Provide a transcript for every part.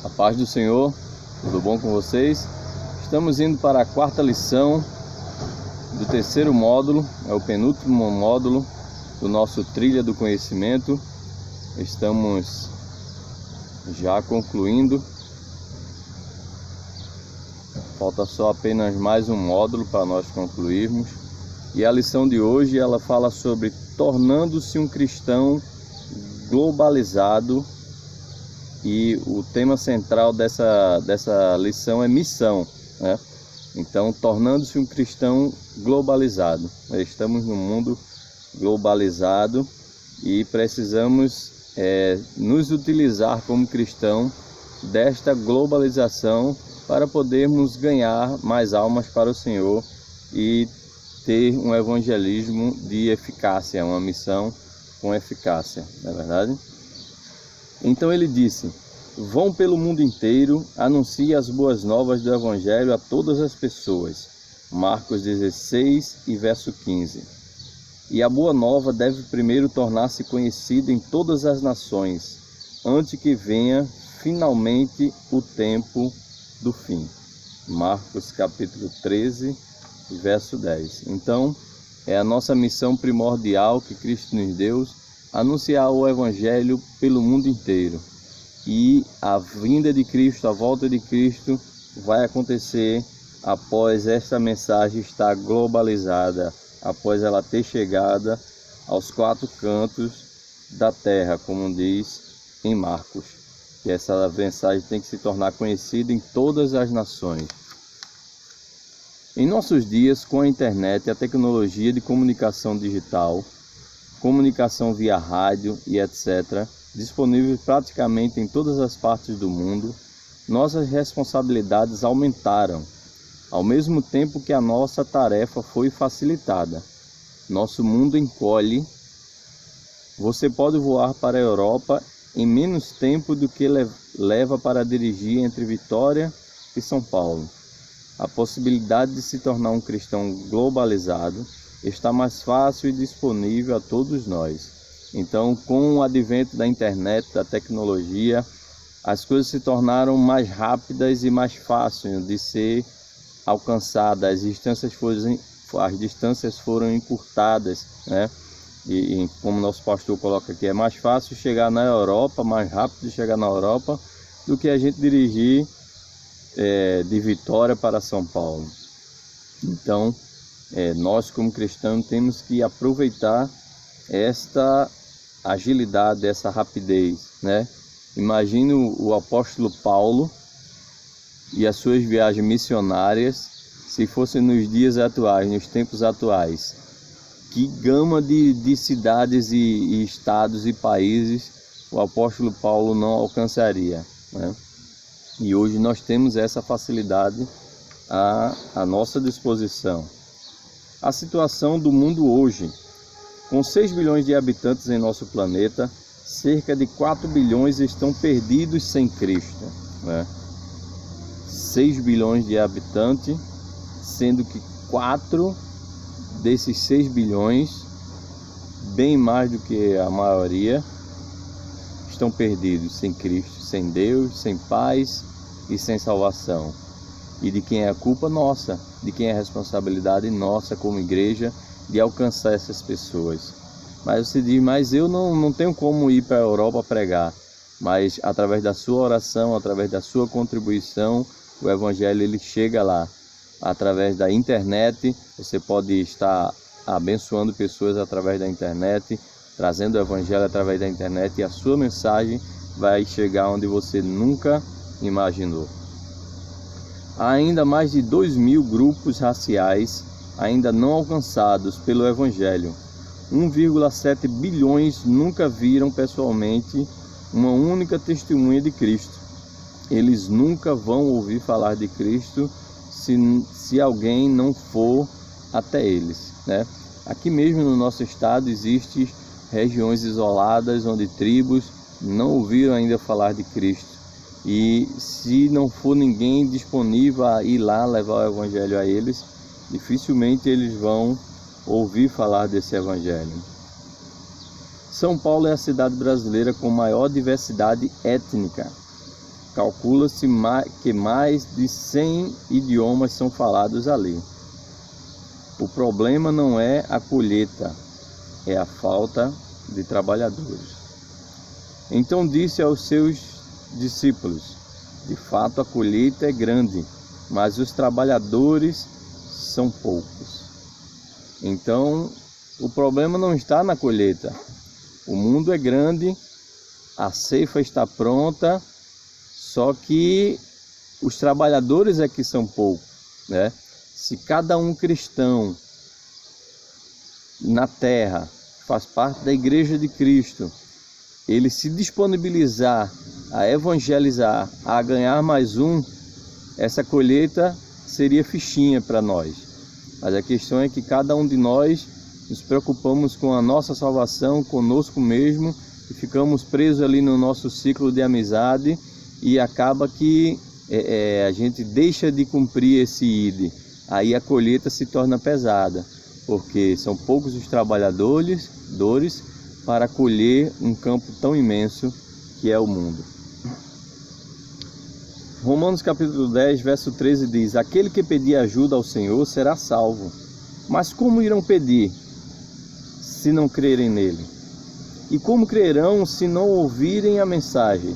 A paz do Senhor, tudo bom com vocês? Estamos indo para a quarta lição do terceiro módulo, é o penúltimo módulo do nosso Trilha do Conhecimento. Estamos já concluindo, falta só apenas mais um módulo para nós concluirmos. E a lição de hoje ela fala sobre tornando-se um cristão globalizado. E o tema central dessa lição é missão, né? Então, tornando-se um cristão globalizado. Estamos num mundo globalizado e precisamos nos utilizar como cristão desta globalização para podermos ganhar mais almas para o Senhor e ter um evangelismo de eficácia, uma missão com eficácia, não é verdade? Então ele disse: vão pelo mundo inteiro, anuncie as boas novas do Evangelho a todas as pessoas. Marcos 16 e verso 15. E a boa nova deve primeiro tornar-se conhecida em todas as nações, antes que venha finalmente o tempo do fim. Marcos capítulo 13 e verso 10. Então, é a nossa missão primordial que Cristo nos deu, anunciar o Evangelho pelo mundo inteiro. E a vinda de Cristo, a volta de Cristo, vai acontecer após esta mensagem estar globalizada, após ela ter chegado aos quatro cantos da terra, como diz em Marcos. Que essa mensagem tem que se tornar conhecida em todas as nações. Em nossos dias, com a internet e a tecnologia de comunicação digital, comunicação via rádio e etc., disponível praticamente em todas as partes do mundo, nossas responsabilidades aumentaram, ao mesmo tempo que a nossa tarefa foi facilitada. Nosso mundo encolhe. Você pode voar para a Europa em menos tempo do que leva para dirigir entre Vitória e São Paulo. A possibilidade de se tornar um cristão globalizado está mais fácil e disponível a todos nós. Então, com o advento da internet, da tecnologia, as coisas se tornaram mais rápidas e mais fáceis de ser alcançadas, as distâncias foram encurtadas, né? E como nosso pastor coloca aqui, é mais fácil chegar na Europa, mais rápido chegar na Europa, do que a gente dirigir de Vitória para São Paulo. Então, nós como cristãos temos que aproveitar esta agilidade, essa rapidez, né? Imagine o apóstolo Paulo e as suas viagens missionárias se fossem nos dias atuais, nos tempos atuais. Que gama de cidades e estados e países o apóstolo Paulo não alcançaria, né? E hoje nós temos essa facilidade à nossa disposição. A situação do mundo hoje: com 6 bilhões de habitantes em nosso planeta, cerca de 4 bilhões estão perdidos sem Cristo, né? 6 bilhões de habitantes, sendo que 4 desses 6 bilhões, bem mais do que a maioria, estão perdidos sem Cristo, sem Deus, sem paz e sem salvação. E de quem é a culpa? Nossa. De quem é a responsabilidade? Nossa, como igreja, de alcançar essas pessoas. Mas você diz: mas eu não tenho como ir para a Europa pregar. Mas através da sua oração, através da sua contribuição, o Evangelho ele chega lá. Através da internet, você pode estar abençoando pessoas através da internet, trazendo o Evangelho através da internet, e a sua mensagem vai chegar onde você nunca imaginou. Há ainda mais de 2.000 grupos raciais ainda não alcançados pelo Evangelho. 1,7 bilhões nunca viram pessoalmente uma única testemunha de Cristo. Eles nunca vão ouvir falar de Cristo se alguém não for até eles, né? Aqui mesmo no nosso estado existem regiões isoladas onde tribos não ouviram ainda falar de Cristo. E se não for ninguém disponível a ir lá levar o Evangelho a eles, dificilmente eles vão ouvir falar desse Evangelho. São Paulo é a cidade brasileira com maior diversidade étnica. Calcula-se que mais de 100 idiomas são falados ali. O problema não é a colheita, é a falta de trabalhadores. Então disse aos seus discípulos: de fato a colheita é grande, mas os trabalhadores são poucos. Então o problema não está na colheita. O mundo é grande, a ceifa está pronta, só que os trabalhadores é que são poucos, né? Se cada um cristão na terra faz parte da Igreja de Cristo, ele se disponibilizar a evangelizar, a ganhar mais um, essa colheita seria fichinha para nós. Mas a questão é que cada um de nós nos preocupamos com a nossa salvação, conosco mesmo, e ficamos presos ali no nosso ciclo de amizade, e acaba que a gente deixa de cumprir esse ID. Aí a colheita se torna pesada, porque são poucos os trabalhadores para colher um campo tão imenso que é o mundo. Romanos capítulo 10, verso 13 diz: aquele que pedir ajuda ao Senhor será salvo. Mas como irão pedir se não crerem nele? E como crerão se não ouvirem a mensagem?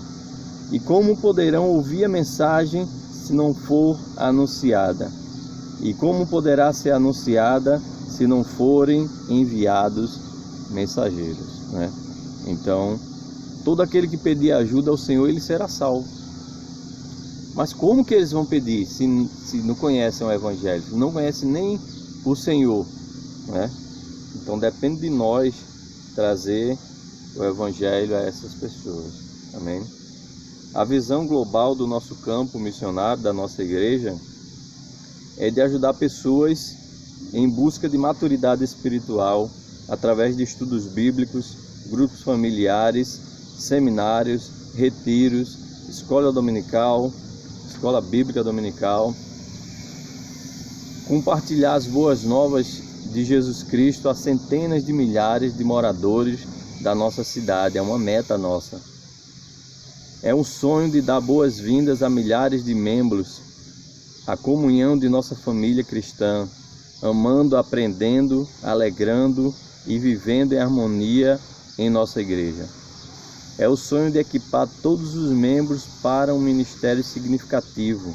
E como poderão ouvir a mensagem se não for anunciada? E como poderá ser anunciada se não forem enviados mensageiros, né? Então, todo aquele que pedir ajuda ao Senhor, ele será salvo. Mas como que eles vão pedir se não conhecem o Evangelho, se não conhecem nem o Senhor, né? Então depende de nós trazer o Evangelho a essas pessoas. Amém? A visão global do nosso campo missionário, da nossa igreja, é de ajudar pessoas em busca de maturidade espiritual através de estudos bíblicos, grupos familiares, seminários, retiros, escola dominical, escola bíblica dominical. Compartilhar as boas novas de Jesus Cristo a centenas de milhares de moradores da nossa cidade. É uma meta nossa. É um sonho de dar boas-vindas a milhares de membros, a comunhão de nossa família cristã, amando, aprendendo, alegrando e vivendo em harmonia em nossa igreja. É o sonho de equipar todos os membros para um ministério significativo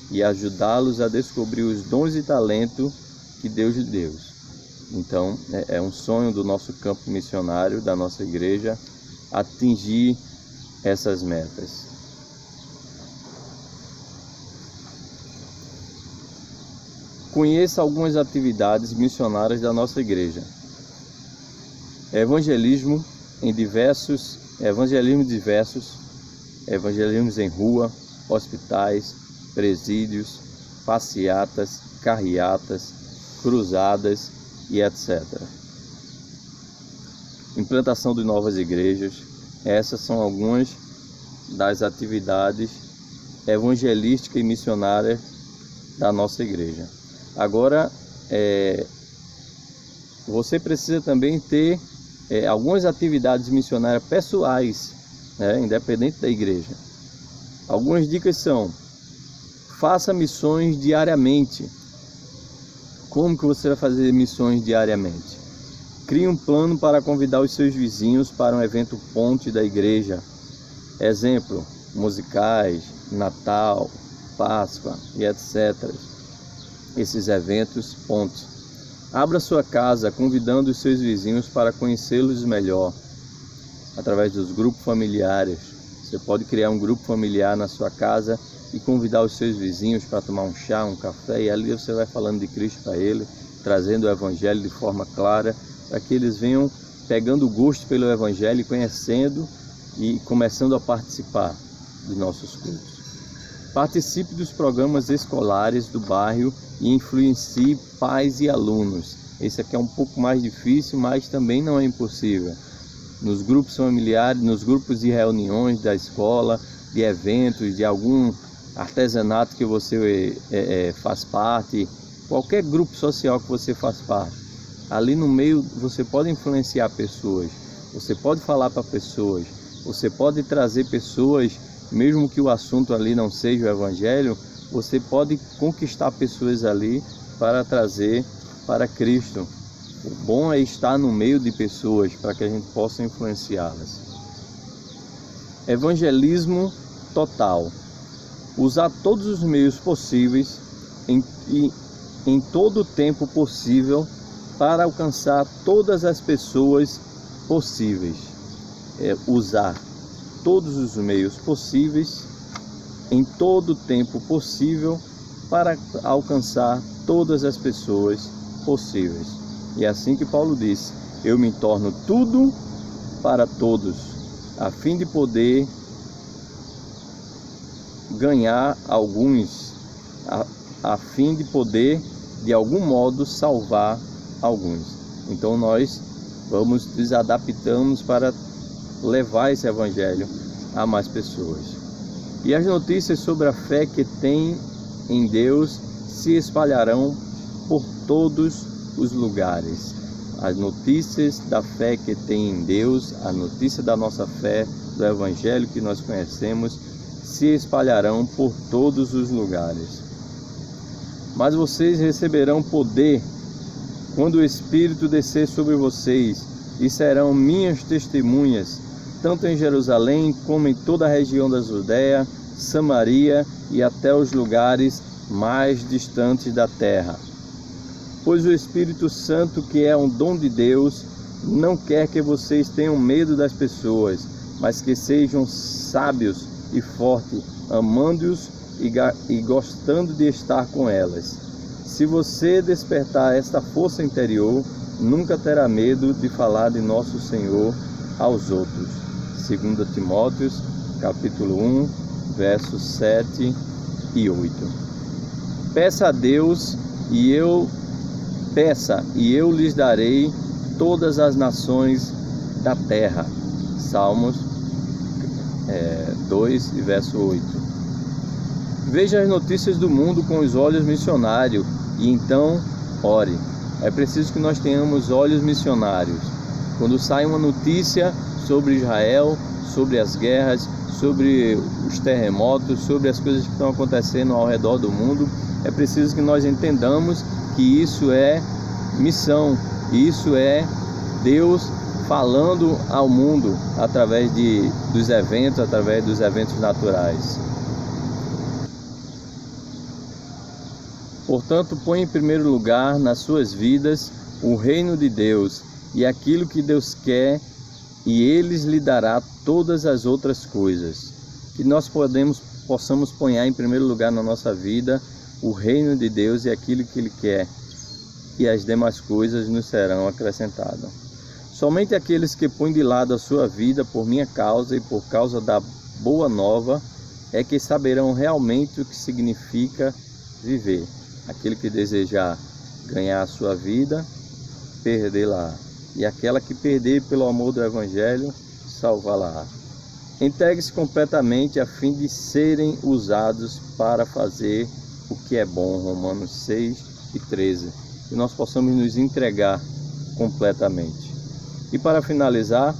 e ajudá-los a descobrir os dons e talentos que Deus lhe deu. Então, é um sonho do nosso campo missionário, da nossa igreja, atingir essas metas. Conheça algumas atividades missionárias da nossa igreja. Evangelismos diversos, evangelismos em rua, hospitais, presídios, passeatas, carreatas, cruzadas e etc. Implantação de novas igrejas. Essas são algumas das atividades evangelísticas e missionárias da nossa igreja. Agora, você precisa também ter algumas atividades missionárias pessoais, né, independente da igreja. Algumas dicas são: faça missões diariamente. Como que você vai fazer missões diariamente? Crie um plano para convidar os seus vizinhos para um evento ponte da igreja. Exemplo, musicais, Natal, Páscoa e etc. Esses eventos ponte. Abra sua casa convidando os seus vizinhos para conhecê-los melhor. Através dos grupos familiares. Você pode criar um grupo familiar na sua casa e convidar os seus vizinhos para tomar um chá, um café, e ali você vai falando de Cristo para ele, trazendo o Evangelho de forma clara, para que eles venham pegando gosto pelo Evangelho, conhecendo e começando a participar dos nossos cultos. Participe dos programas escolares do bairro e influencie pais e alunos. Esse aqui é um pouco mais difícil, mas também não é impossível. Nos grupos familiares, nos grupos de reuniões da escola, de eventos, de algum artesanato que você faz parte, qualquer grupo social que você faz parte, ali no meio você pode influenciar pessoas, você pode falar para pessoas, você pode trazer pessoas mesmo que o assunto ali não seja o Evangelho, você pode conquistar pessoas ali para trazer para Cristo. O bom é estar no meio de pessoas para que a gente possa influenciá-las. Evangelismo total. Usar todos os meios possíveis em todo o tempo possível para alcançar todas as pessoas possíveis. Usar todos os meios possíveis em todo o tempo possível para alcançar todas as pessoas possíveis. E é assim que Paulo disse: eu me torno tudo para todos, a fim de poder ganhar alguns, a fim de poder de algum modo salvar alguns. Então nós vamos desadaptamos para levar esse evangelho a mais pessoas. E as notícias sobre a fé que tem em Deus se espalharão por todos os lugares. As notícias da fé que tem em Deus, a notícia da nossa fé, do evangelho que nós conhecemos, se espalharão por todos os lugares. Mas vocês receberão poder quando o Espírito descer sobre vocês, e serão minhas testemunhas, tanto em Jerusalém como em toda a região da Judeia, Samaria e até os lugares mais distantes da terra. Pois o Espírito Santo, que é um dom de Deus, não quer que vocês tenham medo das pessoas, mas que sejam sábios e fortes, amando-os e gostando de estar com elas. Se você despertar esta força interior, nunca terá medo de falar de nosso Senhor aos outros. 2 Timóteo, capítulo 1, versos 7 e 8. Peça a Deus e eu lhes darei todas as nações da terra. Salmos 2, verso 8. Veja as notícias do mundo com os olhos missionários e então ore. É preciso que nós tenhamos olhos missionários. Quando sai uma notícia sobre Israel, sobre as guerras, sobre os terremotos, sobre as coisas que estão acontecendo ao redor do mundo, é preciso que nós entendamos que isso é missão, isso é Deus falando ao mundo através dos eventos naturais. Portanto, põe em primeiro lugar nas suas vidas o reino de Deus e aquilo que Deus quer, e Ele lhe dará todas as outras coisas. Que nós possamos pôr em primeiro lugar na nossa vida o reino de Deus e aquilo que Ele quer, e as demais coisas nos serão acrescentadas. Somente aqueles que põem de lado a sua vida por minha causa e por causa da boa nova é que saberão realmente o que significa viver. Aquele que desejar ganhar a sua vida, perdê-la. E aquela que perder pelo amor do Evangelho, salvá-la. Entregue-se completamente a fim de serem usados para fazer o que é bom. Romanos 6 e 13. Que nós possamos nos entregar completamente. E para finalizar,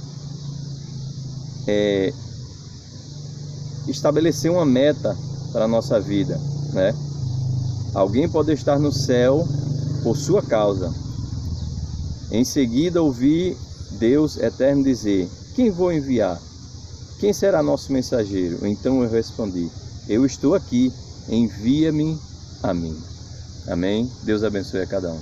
estabelecer uma meta para a nossa vida, né? Alguém pode estar no céu por sua causa. Em seguida, ouvir Deus eterno dizer: quem vou enviar? Quem será nosso mensageiro? Então eu respondi: eu estou aqui, envia-me a mim. Amém? Deus abençoe a cada um.